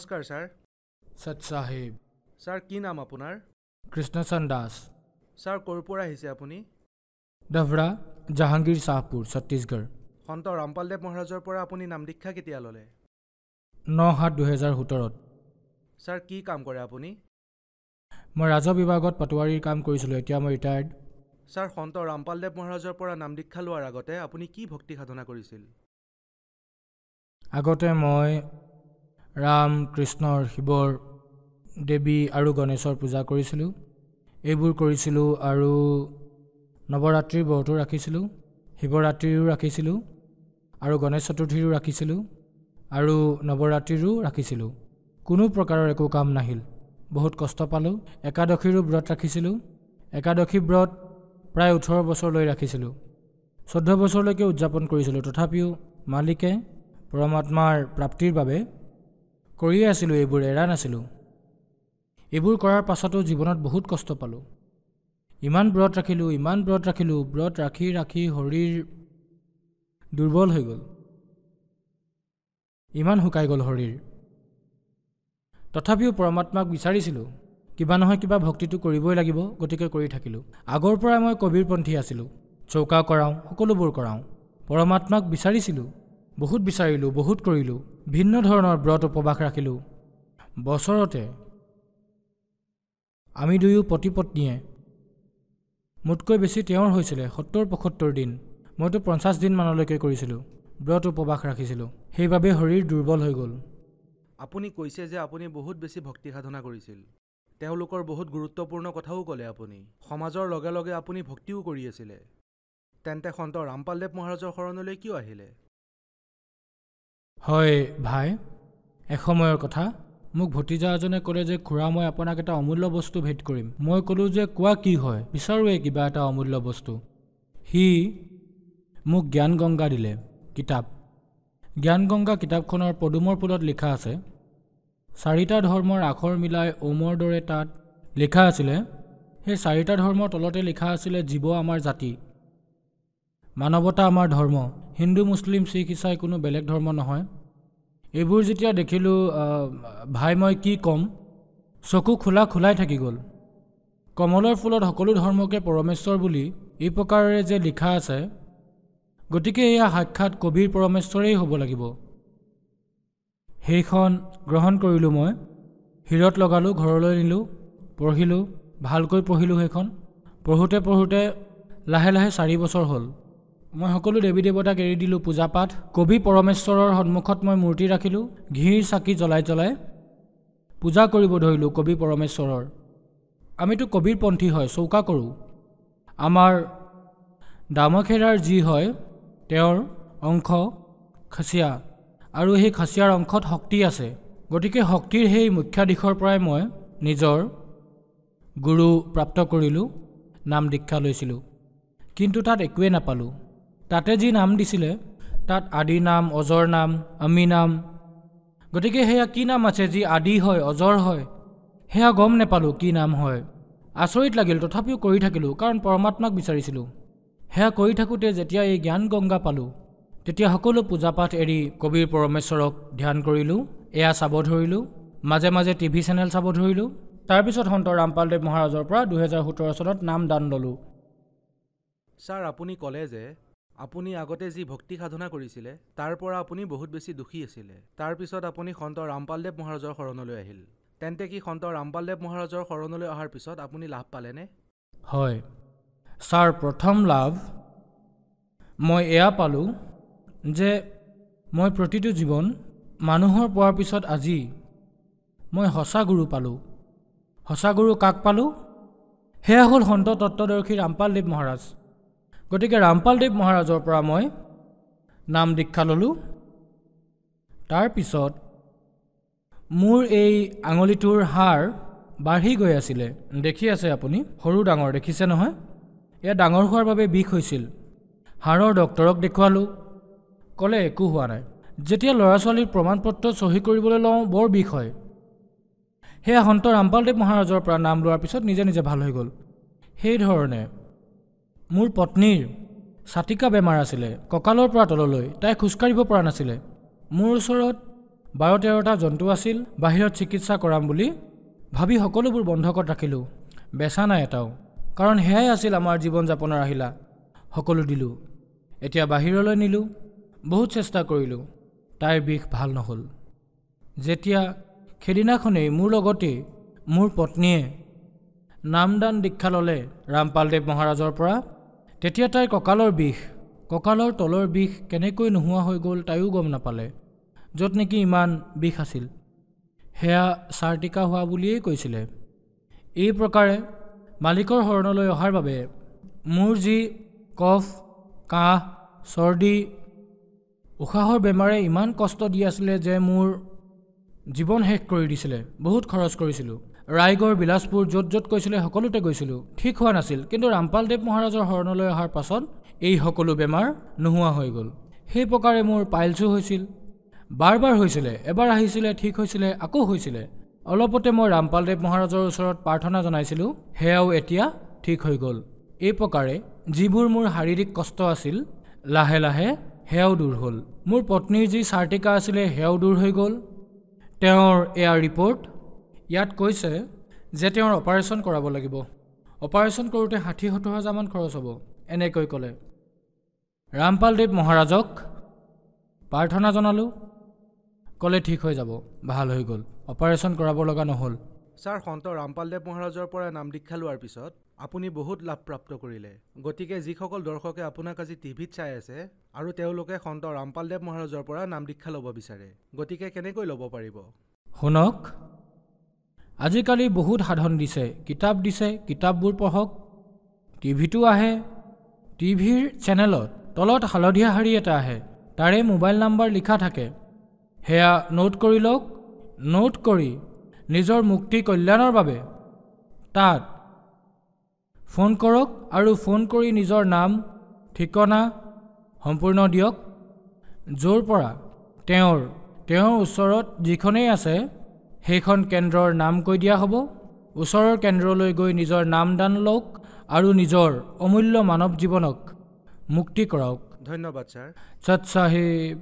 নমস্কাৰ ছাৰ। সত সাহেব। ছাৰ কি নাম আপোনাৰ? কৃষ্ণচন্দ দাস। ছাৰ ক'ৰ পৰা আহিছে আপুনি? ডভৰা, জাহাংগীৰ শাহপুৰ, ছত্তীশগড়। সন্ত ৰামপালদেৱ মহাৰাজৰ পৰা আপুনি নাম দীক্ষা কেতিয়া ল'লে? 9/7/2017। ছাৰ কি কাম কৰে আপুনি? মই ৰাজহ বিভাগত পাটোৱাৰীৰ কাম কৰিছিলোঁ, এতিয়া মই ৰিটায়াৰ্ড। ছাৰ সন্ত ৰামপালদেৱ মহাৰাজৰ পৰা নাম দীক্ষা লোৱাৰ আগতে আপুনি কি ভক্তি সাধনা কৰিছিল? আগতে মই ৰাম, কৃষ্ণৰ, শিৱৰ, দেৱী আৰু গণেশৰ পূজা কৰিছিলোঁ। এইবোৰ কৰিছিলোঁ আৰু নৱৰাত্ৰিৰ ব্ৰতো ৰাখিছিলোঁ, শিৱৰাত্ৰিৰো ৰাখিছিলোঁ আৰু গণেশ চতুৰ্থীৰো ৰাখিছিলোঁ আৰু নৱৰাত্ৰিৰো ৰাখিছিলোঁ। কোনো প্ৰকাৰৰ একো কাম নাহিল, বহুত কষ্ট পালোঁ। একাদশীৰো ব্ৰত ৰাখিছিলোঁ। একাদশী ব্ৰত প্ৰায় 18 বছৰলৈ ৰাখিছিলোঁ। 14 বছৰলৈকে উদযাপন কৰিছিলোঁ। তথাপিও মালিকে পৰমাত্মাৰ প্ৰাপ্তিৰ বাবে কৰিয়ে আছিলোঁ, এইবোৰ এৰা নাছিলোঁ। এইবোৰ কৰাৰ পাছতো জীৱনত বহুত কষ্ট পালোঁ। ইমান ব্ৰত ৰাখিলোঁ, ব্ৰত ৰাখি ৰাখি শৰীৰ দুৰ্বল হৈ গ'ল, ইমান শুকাই গ'ল শৰীৰ। তথাপিও পৰমাত্মাক বিচাৰিছিলোঁ, কিবা নহয় কিবা ভক্তিটো কৰিবই লাগিব, গতিকে কৰি থাকিলোঁ। আগৰ পৰাই মই কবিৰপন্থী আছিলোঁ, চৌকা কৰাওঁ, সকলোবোৰ কৰাওঁ। পৰমাত্মাক বিচাৰিছিলোঁ, বহুত বিচাৰিলোঁ, বহুত কৰিলোঁ। ভিন্ন ধৰণৰ ব্ৰত উপবাস ৰাখিলোঁ। বছৰতে আমি দুয়ো পতি পত্নীয়ে, মোতকৈ বেছি তেওঁৰ হৈছিলে 70-75 দিন, মইতো 50 দিনমানলৈকে কৰিছিলোঁ, ব্ৰত উপবাস ৰাখিছিলোঁ। সেইবাবে শৰীৰ দুৰ্বল হৈ গ'ল। আপুনি কৈছে যে আপুনি বহুত বেছি ভক্তি সাধনা কৰিছিল। তেওঁলোকৰ বহুত গুৰুত্বপূৰ্ণ কথাও ক'লে আপুনি। সমাজৰ লগে লগে আপুনি ভক্তিও কৰি আছিলে। তেন্তে সন্ত ৰামপালদেৱ মহাৰাজৰ শৰণলৈ কিয় আহিলে? হয় ভাই, এসময়ৰ কথা। মোক ভতিজা এজনে ক'লে যে খুৰা, মই আপোনাক এটা অমূল্য বস্তু ভেট কৰিম। মই ক'লোঁ যে কোৱা, কি হয়? বিচাৰোঁৱে কিবা এটা অমূল্য বস্তু। সি মোক জ্ঞান গংগা দিলে, কিতাপ। জ্ঞান গংগা কিতাপখনৰ পদুমৰ ফুলত লিখা আছে, 4টা ধৰ্মৰ আখৰ মিলাই ওমৰ দৰে তাত লিখা আছিলে। সেই 4টা ধৰ্মৰ তলতে লিখা আছিলে, জীৱ আমাৰ জাতি, মানৱতা আমাৰ ধৰ্ম, হিন্দু, মুছলিম, শিখ, ইছাই কোনো বেলেগ ধৰ্ম নহয়। এইবোৰ যেতিয়া দেখিলোঁ, ভাই মই কি ক'ম, চকু খোলাই থাকি গ'ল। কমলৰ ফুলত সকলো ধৰ্মকে পৰমেশ্বৰ বুলি এই প্ৰকাৰেৰে যে লিখা আছে, গতিকে এয়া সাক্ষাৎ কবিৰ পৰমেশ্বৰেই হ'ব লাগিব। সেইখন গ্ৰহণ কৰিলোঁ মই, শিৰত লগালোঁ, ঘৰলৈ নিলোঁ, পঢ়িলোঁ, ভালকৈ পঢ়িলোঁ। সেইখন পঢ়োঁতে লাহে লাহে 4 বছৰ হ'ল। মই সকলো দেৱী দেৱতাক এৰি দিলোঁ, পূজা পাঠ। কবি পৰমেশ্বৰৰ সন্মুখত মই মূৰ্তি ৰাখিলোঁ, ঘিৰ চাকি জ্বলাই পূজা কৰিব ধৰিলোঁ কবি পৰমেশ্বৰৰ। আমিতো কবিৰপন্থী হয়, চৌকা কৰোঁ। আমাৰ দামখেৰাৰ যি হয়, তেওঁৰ অংশ খাচীয়া, আৰু সেই খাচীয়াৰ অংশত শক্তি আছে। গতিকে শক্তিৰ সেই মুখ্য দিশৰ পৰাই মই নিজৰ গুৰু প্ৰাপ্ত কৰিলোঁ, নাম দীক্ষা লৈছিলোঁ। কিন্তু তাত একোৱে নাপালোঁ। তাতে যি নাম দিছিলে, তাত আদি নাম, অজৰ নাম, অমি নাম। গতিকে সেয়া কি নাম আছে যি আদি হয়, অজৰ হয়, সেয়া গম নেপালোঁ কি নাম হয়। আচৰিত লাগিল, তথাপিও কৰি থাকিলোঁ, কাৰণ পৰমাত্মাক বিচাৰিছিলোঁ। সেয়া কৰি থাকোঁতে যেতিয়া এই জ্ঞান গংগা পালোঁ, তেতিয়া সকলো পূজা পাঠ এৰি কবিৰ পৰমেশ্বৰক ধ্যান কৰিলোঁ। এয়া চাব ধৰিলোঁ, মাজে মাজে টিভি চেনেল চাব ধৰিলোঁ। তাৰপিছত সন্ত ৰামপালদেৱ মহাৰাজৰ পৰা 2017 চনত নাম দান ল'লোঁ। ছাৰ, আপুনি ক'লে যে আপুনি আগতে যি ভক্তি সাধনা কৰিছিলে, তাৰ পৰা আপুনি বহুত বেছি দুখী আছিলে। তাৰপিছত আপুনি সন্ত ৰামপালদেৱ মহাৰাজৰ শৰণলৈ আহিল। তেন্তে কি সন্ত ৰামপালদেৱ মহাৰাজৰ শৰণলৈ অহাৰ পিছত আপুনি লাভ পালেনে? হয় ছাৰ, প্ৰথম লাভ মই এয়া পালোঁ যে মই প্ৰতিটো জীৱন মানুহৰ পোৱাৰ পিছত আজি মই সঁচা গুৰু পালোঁ। সঁচা গুৰু কাক পালোঁ? সেয়া হ'ল সন্ত তত্ত্বদৰ্শী ৰামপালদেৱ মহাৰাজ। গতিকে ৰামপালদেৱ মহাৰাজৰ পৰা মই নাম দীক্ষা ল'লোঁ। তাৰপিছত মোৰ এই আঙুলিটোৰ হাড় বাঢ়ি গৈ আছিলে, দেখি আছে আপুনি, সৰু ডাঙৰ দেখিছে নহয়? এয়া ডাঙৰ হোৱাৰ বাবে বিষ হৈছিল। হাড়ৰ ডক্তৰক দেখুৱালোঁ, ক'লে একো হোৱা নাই। যেতিয়া ল'ৰা ছোৱালীৰ প্ৰমাণপত্ৰ চহী কৰিবলৈ লওঁ, বৰ বিষ হয়। সেয়া সন্ত ৰামপালদেৱ মহাৰাজৰ পৰা নাম লোৱাৰ পিছত নিজে নিজে ভাল হৈ গ'ল। সেইধৰণে মোৰ পত্নীৰ ছাটিকা বেমাৰ আছিলে, কঁকালৰ পৰা তললৈ, তাই খোজকাঢ়িব পৰা নাছিলে। মোৰ ওচৰত 12-13টা জন্তু আছিল বাহিৰত চিকিৎসা কৰাম বুলি ভাবি সকলোবোৰ বন্ধকত ৰাখিলোঁ বেচা নাই এটাও কাৰণ সেয়াই আছিল আমাৰ জীৱন যাপনৰ আহিলা সকলো দিলোঁ এতিয়া বাহিৰলৈ নিলোঁ বহুত চেষ্টা কৰিলোঁ তাইৰ বিষ ভাল নহ'ল যেতিয়া সেইদিনাখনেই মোৰ লগতে মোৰ পত্নীয়ে নামদান দীক্ষা ল'লে ৰামপালদেৱ মহাৰাজৰ পৰা তেতিয়া তাইৰ কঁকালৰ তলৰ বিষ কেনেকৈ নোহোৱা হৈ গ'ল তাইও গম নাপালে য'ত নেকি ইমান বিষ আছিল সেয়া চাৰ্টিকা হোৱা বুলিয়েই কৈছিলে এই প্ৰকাৰে মালিকৰ শৰণলৈ অহাৰ বাবে মোৰ যি কফ কাহ চৰ্দি উশাহৰ বেমাৰে ইমান কষ্ট দি আছিলে যে মোৰ জীৱন শেষ কৰি দিছিলে বহুত খৰচ কৰিছিলোঁ ৰায়গড় বিলাসপুৰ য'ত কৈছিলে সকলোতে গৈছিলোঁ ঠিক হোৱা নাছিল কিন্তু ৰামপালদেৱ মহাৰাজৰ শৰণলৈ অহাৰ পাছত এই সকলো বেমাৰ নোহোৱা হৈ গ'ল সেই প্ৰকাৰে মোৰ পাইলছো হৈছিল বাৰ হৈছিলে এবাৰ আহিছিলে ঠিক হৈছিলে আকৌ হৈছিলে অলপতে মই ৰামপালদেৱ মহাৰাজৰ ওচৰত প্ৰাৰ্থনা জনাইছিলোঁ সেয়াও এতিয়া ঠিক হৈ গ'ল এই প্ৰকাৰে যিবোৰ মোৰ শাৰীৰিক কষ্ট আছিল লাহে লাহে সেয়াও দূৰ হ'ল মোৰ পত্নীৰ যি চাৰ্টিকা আছিলে সেয়াও দূৰ হৈ গ'ল তেওঁৰ এয়া ৰিপৰ্ট ইয়াত কৈছে যে তেওঁৰ অপাৰেশ্যন কৰাব লাগিব অপাৰেশ্যন কৰোঁতে 60-70 হাজাৰমান খৰচ হ'ব এনেকৈ ক'লে ৰামপালদেৱ মহাৰাজক প্ৰাৰ্থনা জনালোঁ ক'লে ঠিক হৈ যাব ভাল হৈ গ'ল অপাৰেশ্যন কৰাব লগা নহ'ল ছাৰ সন্ত ৰামপালদেৱ মহাৰাজৰ পৰা নাম দীক্ষা লোৱাৰ পিছত আপুনি বহুত লাভ প্ৰাপ্ত কৰিলে গতিকে যিসকল দৰ্শকে আপোনাক আজি টিভিত চাই আছে আৰু তেওঁলোকে সন্ত ৰামপালদেৱ মহাৰাজৰ পৰা নাম দীক্ষা ল'ব বিচাৰে গতিকে কেনেকৈ ল'ব পাৰিব শুনক আজিকালি বহুত সাধন দিছে কিতাপ দিছে কিতাপবোৰ পঢ়ক টিভিটো আহে টিভিৰ চেনেলত তলত হালধীয়া শাৰী এটা আহে তাৰে মোবাইল নাম্বাৰ লিখা থাকে সেয়া নোট কৰি লওক নোট কৰি নিজৰ মুক্তি কল্যাণৰ বাবে তাত ফোন কৰক আৰু ফোন কৰি নিজৰ নাম ঠিকনা সম্পূৰ্ণ দিয়ক য'ৰ পৰা তেওঁৰ ওচৰত যিখনেই আছে সেইখন কেন্দ্ৰৰ নাম কৈ দিয়া হ'ব ওচৰৰ কেন্দ্ৰলৈ গৈ নিজৰ নাম দান লওক আৰু নিজৰ অমূল্য মানৱ জীৱনক মুক্তি কৰাওক ধন্যবাদ ছাৰ সৎ সাহেব